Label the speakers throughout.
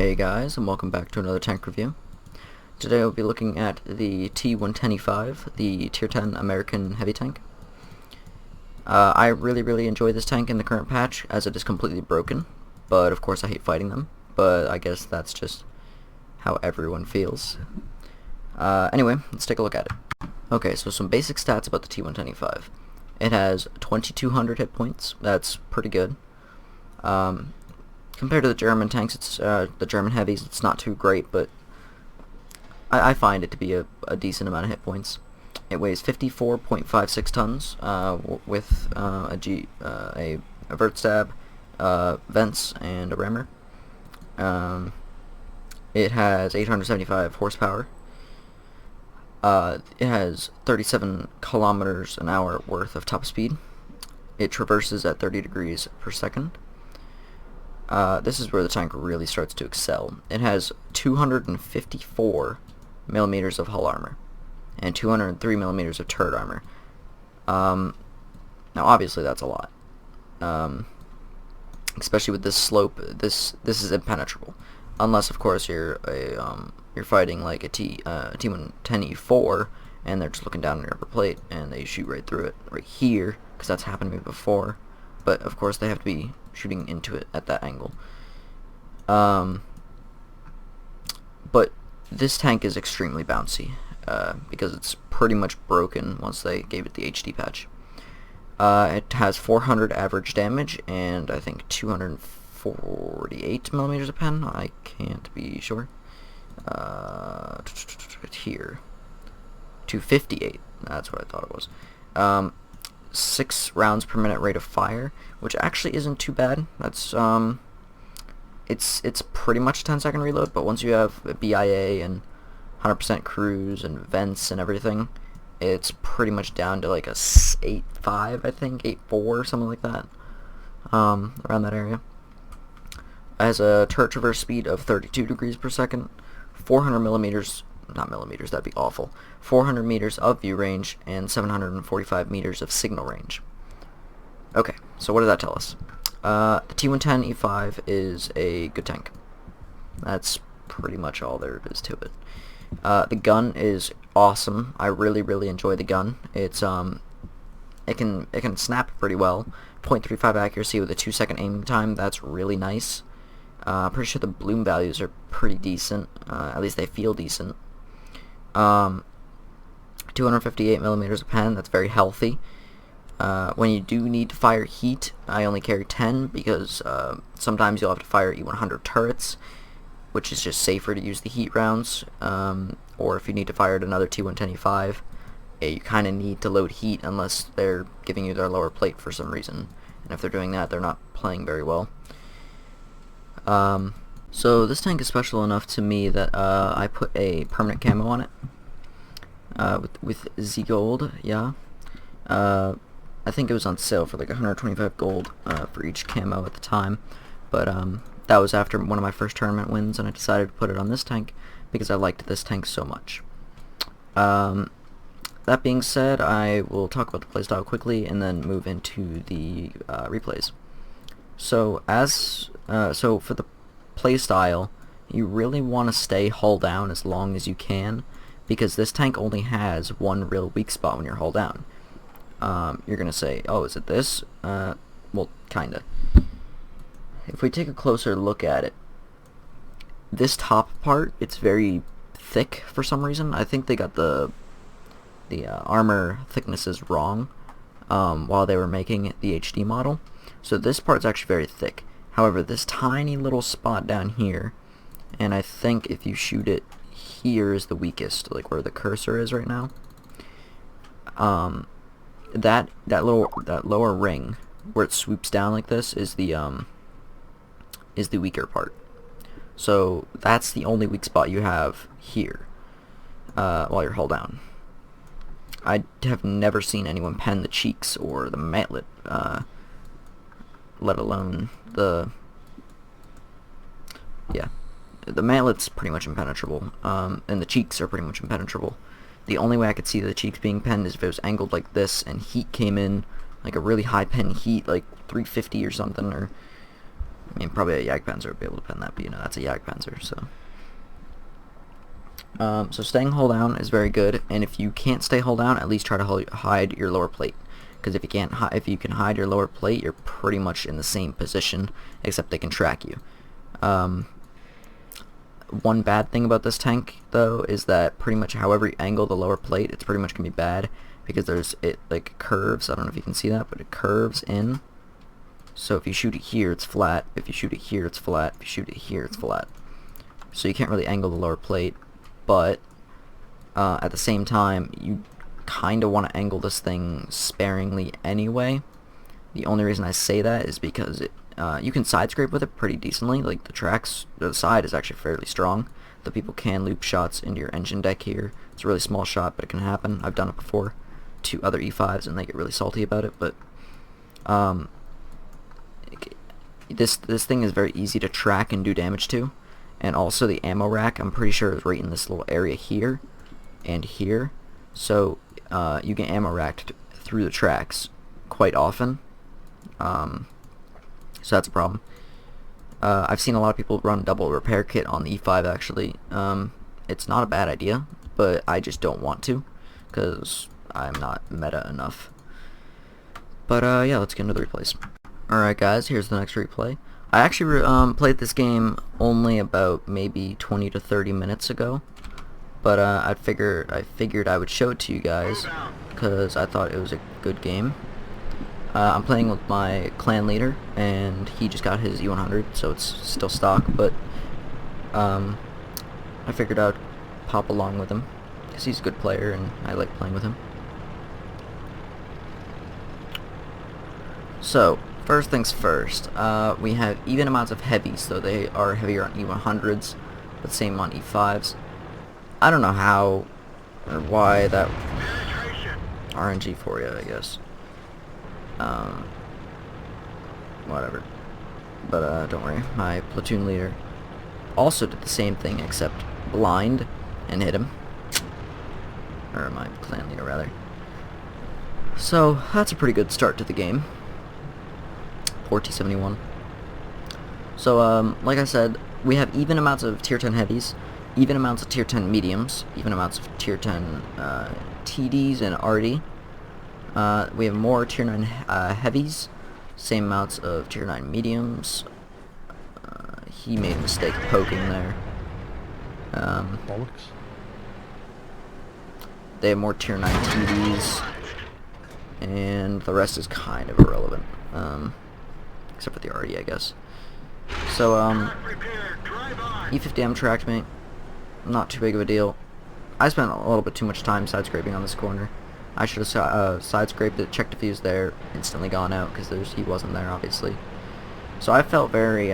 Speaker 1: Hey guys, and welcome back to another tank review. Today we'll be looking at the T110E5, the Tier 10 American heavy tank. I really enjoy this tank in the current patch, as it is completely broken, but of course I hate fighting them, but I guess that's just how everyone feels. Anyway, let's take a look at it. Okay, so some basic stats about the T110E5. It has 2200 hit points, that's pretty good. Compared to the German tanks, it's the German heavies, it's not too great, but I find it to be a decent amount of hit points. It weighs 54.56 tons with a vert stab, vents, and a rammer. It has 875 horsepower. It has 37 kilometers an hour worth of top speed. It traverses at 30 degrees per second. This is where the tank really starts to excel. It has 254 millimeters of hull armor and 203 millimeters of turret armor. Now obviously that's a lot, especially with this slope. This is impenetrable, unless of course you're fighting like a T110E4 and they're just looking down on your upper plate and they shoot right through it right here, because that's happened to me before. But of course they have to be shooting into it at that angle. But this tank is extremely bouncy because it's pretty much broken once they gave it the HD patch. It has 400 average damage and I think 248 millimeters of pen. I can't be sure. Here, 258. That's what I thought it was. 6 rounds per minute rate of fire, which actually isn't too bad. That's it's pretty much a 10-second reload, but once you have a BIA and 100% cruise and vents and everything, it's pretty much down to like a 8.5, I think, 8.4, something like that, around that area. It has a turret traverse speed of 32 degrees per second, 400 millimeters. Not millimeters, that'd be awful. 400 meters of view range and 745 meters of signal range. Okay, so what does that tell us? The T110E5 is a good tank. That's pretty much all there is to it. The gun is awesome. I really enjoy the gun. It's it can snap pretty well. 0.35 accuracy with a 2-second aiming time. That's really nice. I'm pretty sure the bloom values are pretty decent. At least they feel decent. 258 millimeters of pen, that's very healthy. When you do need to fire heat, I only carry 10 because sometimes you'll have to fire E100 turrets, which is just safer to use the heat rounds. Or if you need to fire at another T110E5, you kind of need to load heat unless they're giving you their lower plate for some reason. And if they're doing that, they're not playing very well. So this tank is special enough to me that I put a permanent camo on it with Z Gold. Yeah, I think it was on sale for like 125 gold for each camo at the time, but that was after one of my first tournament wins, and I decided to put it on this tank because I liked this tank so much. That being said, I will talk about the playstyle quickly and then move into the replays. So for the playstyle, you really want to stay hull down as long as you can, because this tank only has one real weak spot when you're hull down. You're gonna say, oh, is it this? Well, kinda. If we take a closer look at it, this top part, it's very thick for some reason. I think they got the armor thicknesses wrong while they were making the HD model. So this part's actually very thick. However, this tiny little spot down here, and I think if you shoot it here is the weakest, like where the cursor is right now. That lower ring where it swoops down like this is the weaker part. So that's the only weak spot you have here while you're hull down. I have never seen anyone pen the cheeks or the mantlet, let alone the mantlet's pretty much impenetrable, and the cheeks are pretty much impenetrable. The only way I could see the cheeks being penned is if it was angled like this and heat came in, like a really high pen heat, like 350 or something, or I mean, probably a Jagdpanzer would be able to pen that, but you know, that's a Jagdpanzer, so. So staying hull down is very good, and if you can't stay hull down, at least try to hide your lower plate. Because if you can hide your lower plate, you're pretty much in the same position, except they can track you. One bad thing about this tank, though, is that pretty much however you angle the lower plate, it's pretty much gonna be bad, because it like curves. I don't know if you can see that, but it curves in. So if you shoot it here, it's flat. If you shoot it here, it's flat. If you shoot it here, it's flat. So you can't really angle the lower plate, but at the same time, you kind of want to angle this thing sparingly anyway. The only reason I say that is because you can side scrape with it pretty decently. Like the side is actually fairly strong. The people can loop shots into your engine deck here. It's a really small shot, but it can happen. I've done it before to other E5s, and they get really salty about it. But this thing is very easy to track and do damage to. And also the ammo rack, I'm pretty sure, is right in this little area here and here. So you get ammo racked through the tracks quite often. So that's a problem. I've seen a lot of people run double repair kit on the E5 actually. It's not a bad idea, but I just don't want to, because I'm not meta enough. But yeah, let's get into the replays. Alright guys, here's the next replay. I actually played this game only about maybe 20 to 30 minutes ago, but I figured I would show it to you guys because I thought it was a good game. I'm playing with my clan leader, and he just got his E100, so it's still stock, but I figured I'd pop along with him because he's a good player and I like playing with him. So first things first, we have even amounts of heavies, so they are heavier on E100s, but same on E5s. I don't know how or why that RNG for you, I guess. Whatever. But don't worry, my platoon leader also did the same thing, except blind and hit him. Or my clan leader, rather. So that's a pretty good start to the game. Poor T71. So, like I said, we have even amounts of tier 10 heavies, even amounts of tier 10 mediums, even amounts of tier 10 TDs and RD. We have more tier 9 heavies, same amounts of tier 9 mediums. He made a mistake poking there.
Speaker 2: Bollocks.
Speaker 1: They have more tier 9 TDs, and the rest is kind of irrelevant, except for the RD, I guess. So, E50M tracked me. Not too big of a deal. I spent a little bit too much time side scraping on this corner. I should have side scraped it, checked if he was there, instantly gone out, because he wasn't there, obviously. So I felt very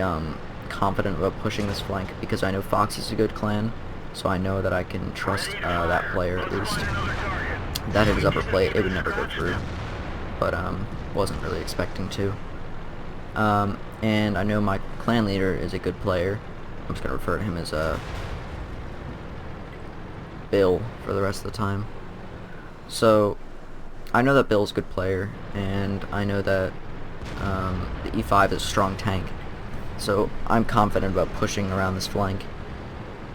Speaker 1: confident about pushing this flank, because I know Foxy's a good clan, so I know that I can trust that player at least. That hit his upper plate, it would never go through, but wasn't really expecting to. And I know my clan leader is a good player. I'm just going to refer to him as Bill for the rest of the time. So I know that Bill's a good player, and I know that the E5 is a strong tank. So I'm confident about pushing around this flank,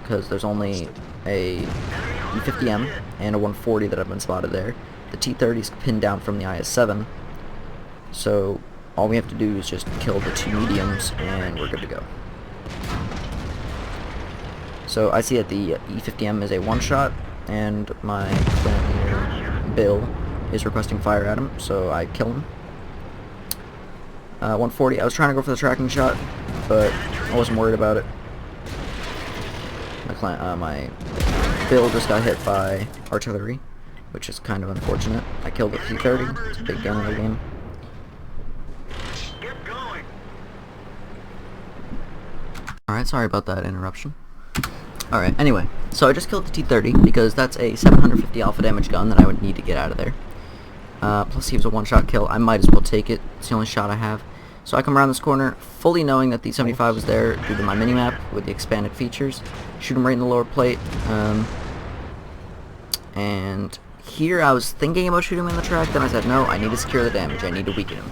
Speaker 1: because there's only a E50M and a 140 that have been spotted there. The T30's pinned down from the IS-7, so all we have to do is just kill the two mediums and we're good to go. So I see that the E50M is a one-shot, and my clan leader, Bill, is requesting fire at him, so I kill him. 140, I was trying to go for the tracking shot, but I wasn't worried about it. My Bill just got hit by artillery, which is kind of unfortunate. I killed the T30, it's a big gun in the game. Alright, sorry about that interruption. Alright, anyway, so I just killed the T30 because that's a 750 alpha damage gun that I would need to get out of there. Plus he was a one-shot kill. I might as well take it. It's the only shot I have. So I come around this corner, fully knowing that the 75 was there due to my minimap with the expanded features. Shoot him right in the lower plate. And here I was thinking about shooting him in the track, then I said, no, I need to secure the damage. I need to weaken him.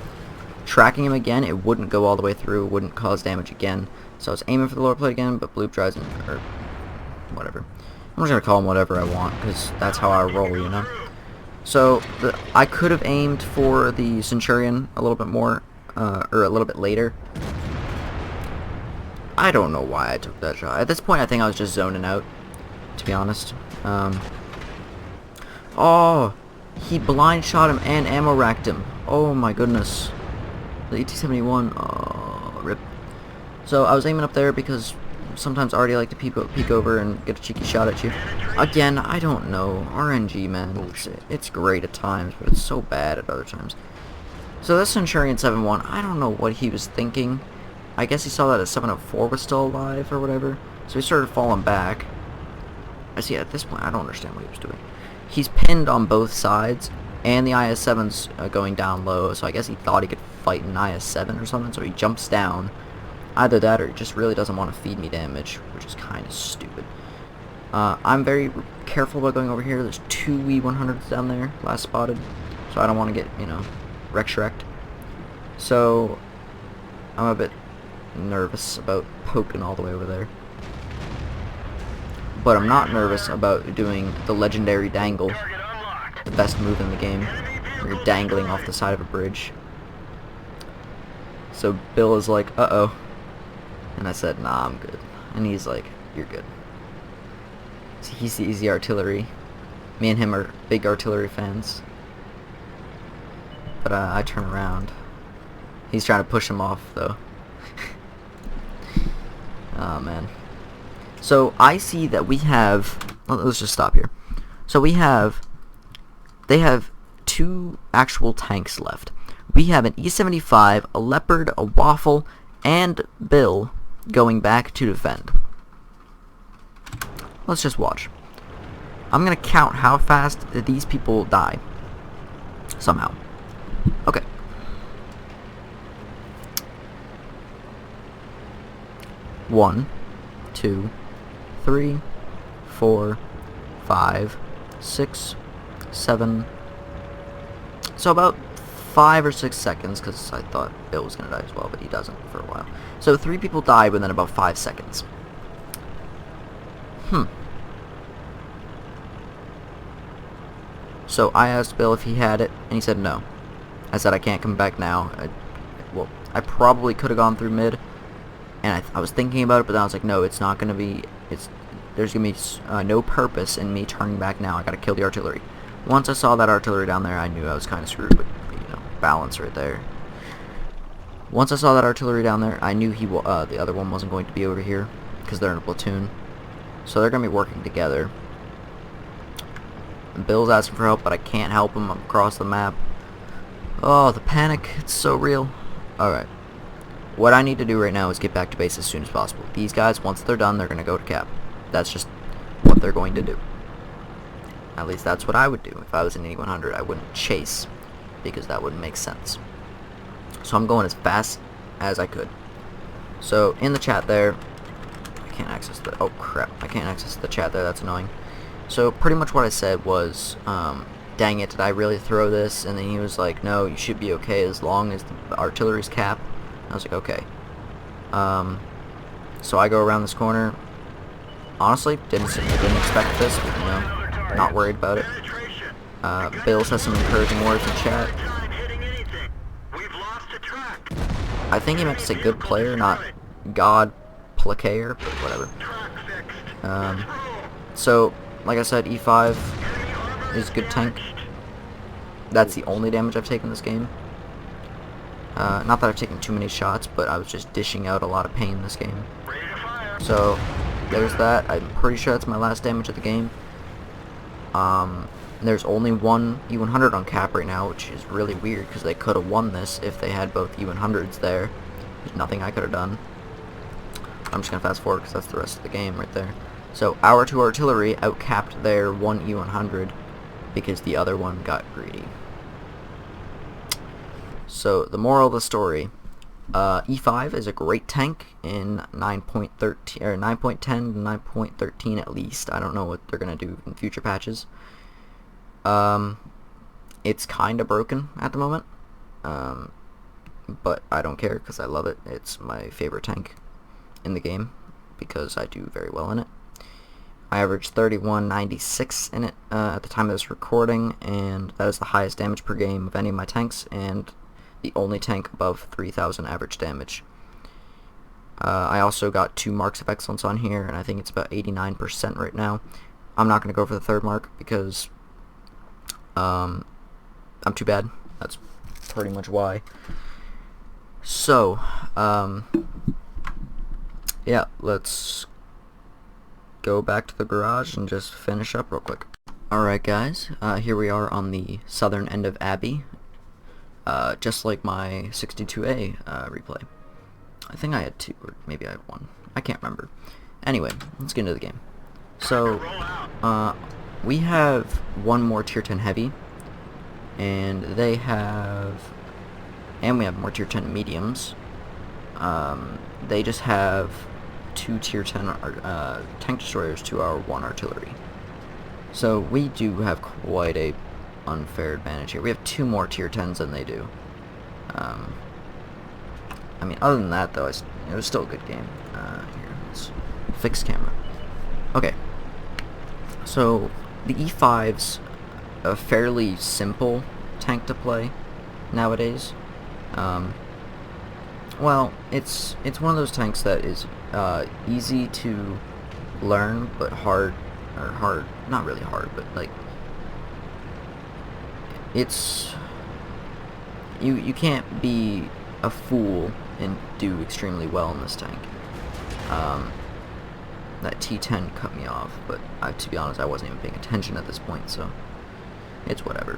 Speaker 1: tracking him again, it wouldn't go all the way through, wouldn't cause damage again. So I was aiming for the lower plate again, but blue drives him, or whatever. I'm just going to call him whatever I want, because that's how I roll, you know? So, I could have aimed for the Centurion a little bit more, or a little bit later. I don't know why I took that shot. At this point, I think I was just zoning out, to be honest. Oh, he blind shot him and ammo racked him. Oh my goodness. The ET-71, oh, rip. So, I was aiming up there because sometimes I already like to peek over and get a cheeky shot at you. Again, I don't know. RNG, man. It's great at times, but it's so bad at other times. So this Centurion 7-1, I don't know what he was thinking. I guess he saw that a 704 was still alive or whatever. So he started falling back. I see, at this point, I don't understand what he was doing. He's pinned on both sides, and the IS-7's going down low, so I guess he thought he could fight an IS-7 or something, so he jumps down. Either that or he just really doesn't want to feed me damage, which is kind of stupid. I'm very careful about going over here. There's 2 E100s down there, last spotted, so I don't want to get, you know, wrecked. So, I'm a bit nervous about poking all the way over there. But I'm not nervous about doing the legendary dangle, the best move in the game, where you're dangling off the side of a bridge. So Bill is like, uh-oh. And I said, nah, I'm good. And he's like, you're good. So he sees the artillery. Me and him are big artillery fans. But I turn around. He's trying to push him off, though. Oh, man. So I see that we have... Let's just stop here. So they have 2 actual tanks left. We have an E75, a Leopard, a Waffle, and Bill going back to defend. Let's just watch. I'm going to count how fast these people die. Somehow. Okay. 1, 2, 3, 4, 5, 6, 7. So about 5 or 6 seconds, because I thought Bill was going to die as well, but he doesn't for a while. So 3 people died within about 5 seconds. So I asked Bill if he had it, and he said no. I said I can't come back now. I probably could have gone through mid, and I was thinking about it, but then I was like, no, it's not going to be, there's going to be no purpose in me turning back now. I got to kill the artillery. Once I saw that artillery down there, I knew I was kind of screwed, but, you know, balance right there. Once I saw that artillery down there, I knew the other one wasn't going to be over here, because they're in a platoon. So they're going to be working together. And Bill's asking for help, but I can't help him. I'm across the map. Oh, the panic. It's so real. Alright. What I need to do right now is get back to base as soon as possible. These guys, once they're done, they're going to go to cap. That's just what they're going to do. At least that's what I would do. If I was in E100, I wouldn't chase, because that wouldn't make sense. So I'm going as fast as I could. So, in the chat there, I can't access the, oh crap, I can't access the chat there, that's annoying. So, pretty much what I said was, dang it, did I really throw this? And then he was like, no, you should be okay as long as the artillery's cap. I was like, okay. So I go around this corner. Honestly, didn't expect this, but, you know, not worried about it. Bill says some encouraging words in chat. I think he meant to say good player, not god player, but whatever. So, like I said, E5 is a good tank. That's the only damage I've taken this game. Not that I've taken too many shots, but I was just dishing out a lot of pain this game. So, there's that. I'm pretty sure that's my last damage of the game. There's only one E100 on cap right now, which is really weird, because they could have won this if they had both E100s there. There's nothing I could have done. I'm just going to fast forward, because that's the rest of the game right there. So, our 2 artillery outcapped their 1 E100, because the other one got greedy. So, the moral of the story, E5 is a great tank in 9.13 or 9.10 to 9.13 at least. I don't know what they're gonna do in future patches. It's kind of broken at the moment. but I don't care because I love it. It's my favorite tank in the game because I do very well in it. I averaged 3196 in it at the time of this recording, and that is the highest damage per game of any of my tanks, and the only tank above 3000 average damage. I also got 2 marks of excellence on here, and I think it's about 89% right now. I'm not going to go for the 3rd mark because I'm too bad. That's pretty much why. So, yeah, let's go back to the garage and just finish up real quick. Alright guys, here we are on the southern end of Abbey, just like my 62A replay. I think I had 2, or maybe I had 1. I can't remember. Anyway, let's get into the game. So, we have 1 more tier 10 heavy, and they have, and we have more tier 10 mediums. They just have 2 tier 10 tank destroyers to our 1 artillery. So we do have quite a unfair advantage here. We have 2 more tier 10s than they do. I mean, other than that, though, it was still a good game. Here, let's fix camera. Okay. So the E5's a fairly simple tank to play nowadays. Well, it's one of those tanks that is easy to learn, but hard, not really hard, but like, it's, you can't be a fool and do extremely well in this tank. That T10 cut me off, but to be honest, I wasn't even paying attention at this point, so it's whatever.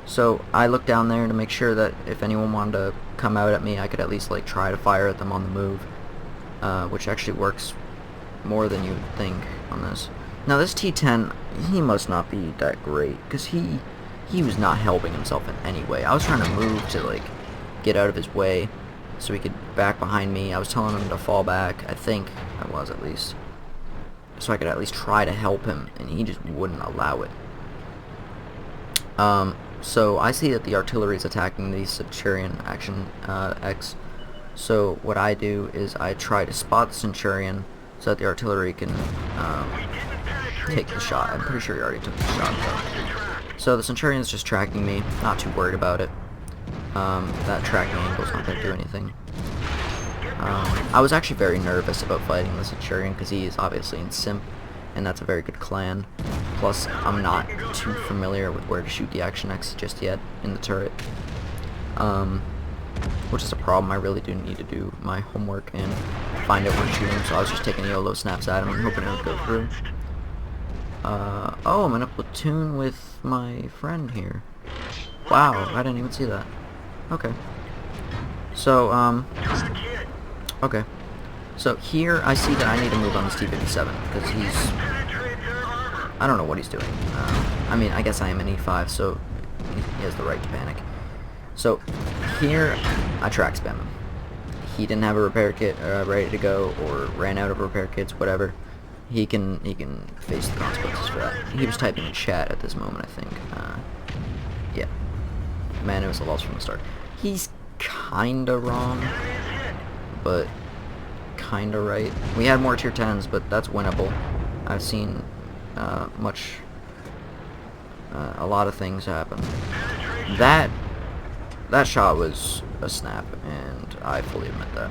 Speaker 1: So I looked down there to make sure that if anyone wanted to come out at me, I could at least like try to fire at them on the move, which actually works more than you would think on this. Now this T10, he must not be that great, because he was not helping himself in any way. I was trying to move to like get out of his way so he could back behind me. I was telling him to fall back, I think I was at least, so I could at least try to help him, and he just wouldn't allow it. So I see that the artillery is attacking the Centurion Action X. So what I do is I try to spot the Centurion so that the artillery can take the shot. I'm pretty sure he already took the shot though. So the Centurion's just tracking me, not too worried about it. That tracking angle's not going to do anything. I was actually very nervous about fighting the Centurion because he is obviously in Simp, and that's a very good clan. Plus, I'm not too familiar with where to shoot the Action X just yet in the turret. Which is a problem. I really do need to do my homework and find out where to shoot him, so I was just taking YOLO snaps at him and hoping it would go through. Oh, I'm in a platoon with my friend here. Wow, I didn't even see that. Okay. So, okay. So here I see that I need to move on this T57 because he's, I don't know what he's doing. I mean, I guess I am an E5, so he has the right to panic. So here I track spam him. He didn't have a repair kit ready to go, or ran out of repair kits, whatever. He can face the consequences for that. He was typing in chat at this moment, I think. Yeah. Man, it was a loss from the start. He's kinda wrong, but kinda right. We had more tier 10s, but that's winnable. I've seen a lot of things happen. That shot was a snap, and I fully admit that.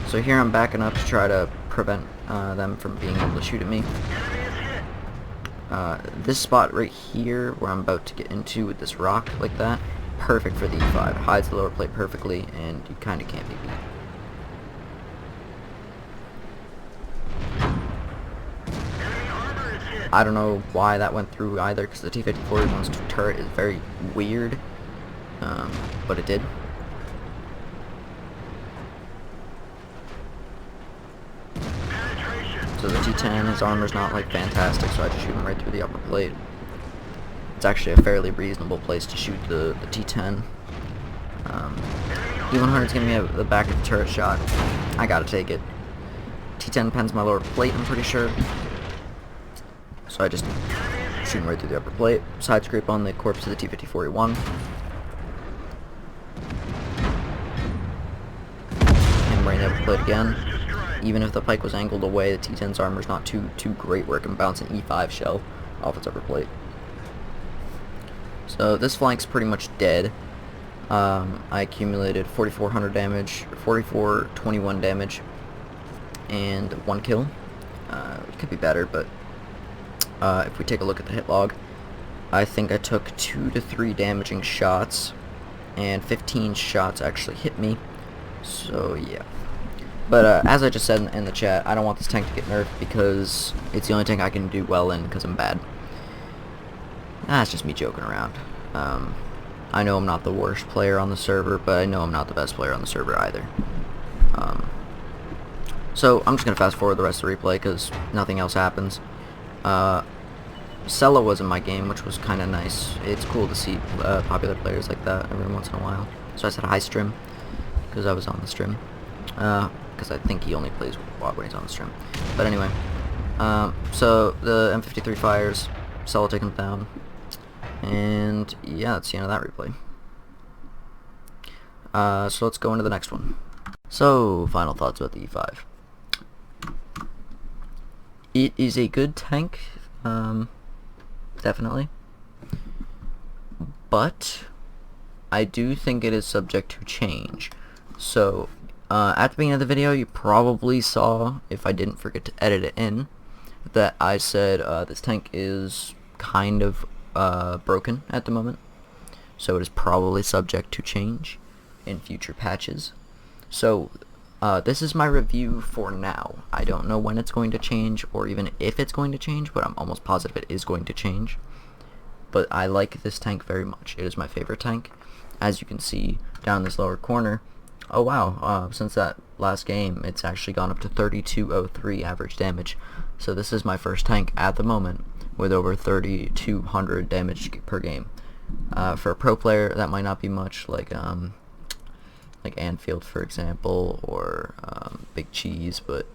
Speaker 1: So here I'm backing up to try to prevent them from being able to shoot at me. This spot right here, where I'm about to get into with this rock like that, perfect for the E5. Hides the lower plate perfectly, and you kind of can't be beat. I don't know why that went through either, because the T-54's turret is very weird, but it did. So the T-10, his armor's not like fantastic, so I just shoot him right through the upper plate. It's actually a fairly reasonable place to shoot the T-10. D-100's giving me the back of the turret shot. I gotta take it. T-10 pens my lower plate, I'm pretty sure. So I just shoot him right through the upper plate. Side scrape on the corpse of the T-54E1. probably never play it again. Even if the pike was angled away, the T10's armor is not too great where it can bounce an E5 shell off its upper plate. So this flank's pretty much dead. I accumulated 4,400 damage, 4,421 damage, and 1 kill. It could be better, but if we take a look at the hit log, I think I took 2 to 3 damaging shots, and 15 shots actually hit me. So yeah. But as I just said in the chat, I don't want this tank to get nerfed because it's the only tank I can do well in because I'm bad. That's just me joking around. I know I'm not the worst player on the server, but I know I'm not the best player on the server either. So I'm just going to fast forward the rest of the replay because nothing else happens. Sella was in my game, which was kind of nice. It's cool to see popular players like that every once in a while. So I said hi stream because I was on the stream. Because I think he only plays WoD when he's on the stream. But anyway, so the M53 fires, Sella taken down, and yeah, that's the end of that replay. So let's go into the next one. So, final thoughts about the E5. It is a good tank, definitely, but I do think it is subject to change. So, at the beginning of the video, you probably saw, if I didn't forget to edit it in, that I said this tank is kind of broken at the moment, so it is probably subject to change in future patches. So this is my review for now. I don't know when it's going to change or even if it's going to change, but I'm almost positive it is going to change. But I like this tank very much. It is my favorite tank. As you can see down this lower corner, oh wow, since that last game it's actually gone up to 3203 average damage. So this is my first tank at the moment with over 3,200 damage per game. For a pro player that might not be much, like Anfield for example, or Big Cheese, but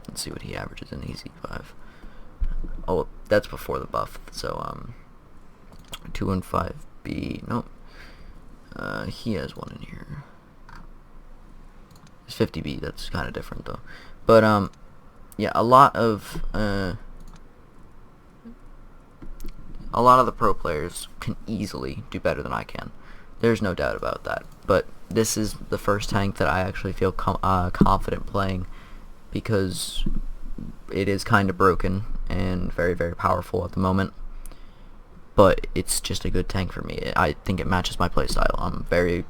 Speaker 1: let's see what he averages in EZ5. Oh, that's before the buff, so 215B, no, he has one in here. It's 50B, that's kind of different though. But yeah, a lot of the pro players can easily do better than I can. There's no doubt about that. But this is the first tank that I actually feel confident playing because it is kind of broken and very, very powerful at the moment. But it's just a good tank for me. I think it matches my playstyle. I'm very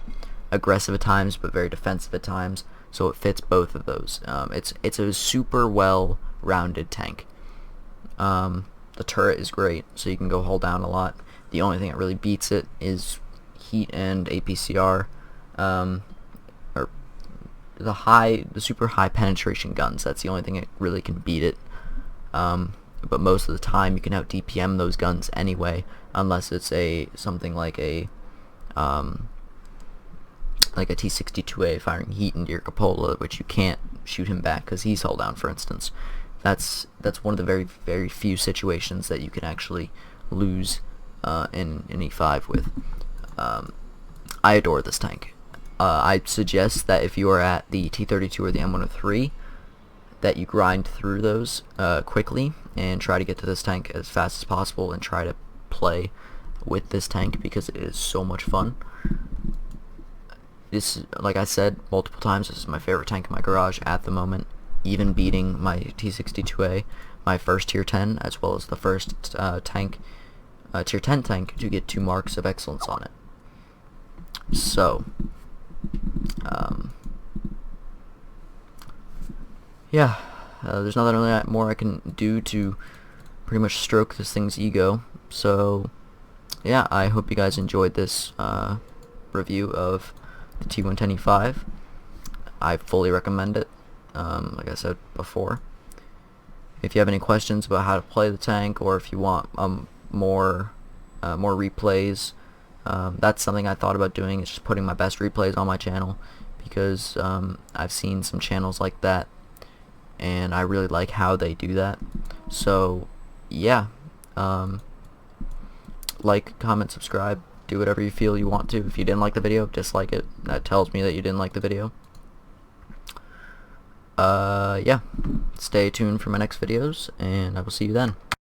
Speaker 1: aggressive at times, but very defensive at times. So it fits both of those. It's a super well-rounded tank. The turret is great, so you can go hold down a lot. The only thing that really beats it is heat and APCR, or the super high penetration guns. That's the only thing that really can beat it. But most of the time you can out DPM those guns anyway, unless it's something like a T62A firing heat into your cupola, which you can't shoot him back because he's hull down, for instance. That's one of the very, very few situations that you can actually lose in E5 with. I adore this tank. I suggest that if you are at the T32 or the M103, that you grind through those quickly and try to get to this tank as fast as possible and try to play with this tank because it is so much fun. This, like I said multiple times, this is my favorite tank in my garage at the moment, even beating my T62A, my first tier 10, as well as the first tier 10 tank to get 2 marks of excellence on it. So, yeah, there's nothing really more I can do to pretty much stroke this thing's ego. So, yeah, I hope you guys enjoyed this review of the T110E5. I fully recommend it, like I said before. If you have any questions about how to play the tank, or if you want more replays, that's something I thought about doing, is just putting my best replays on my channel, because I've seen some channels like that, and I really like how they do that. So, yeah, like, comment, subscribe, do whatever you feel you want to. If you didn't like the video, dislike it. That tells me that you didn't like the video. yeah, stay tuned for my next videos, and I will see you then.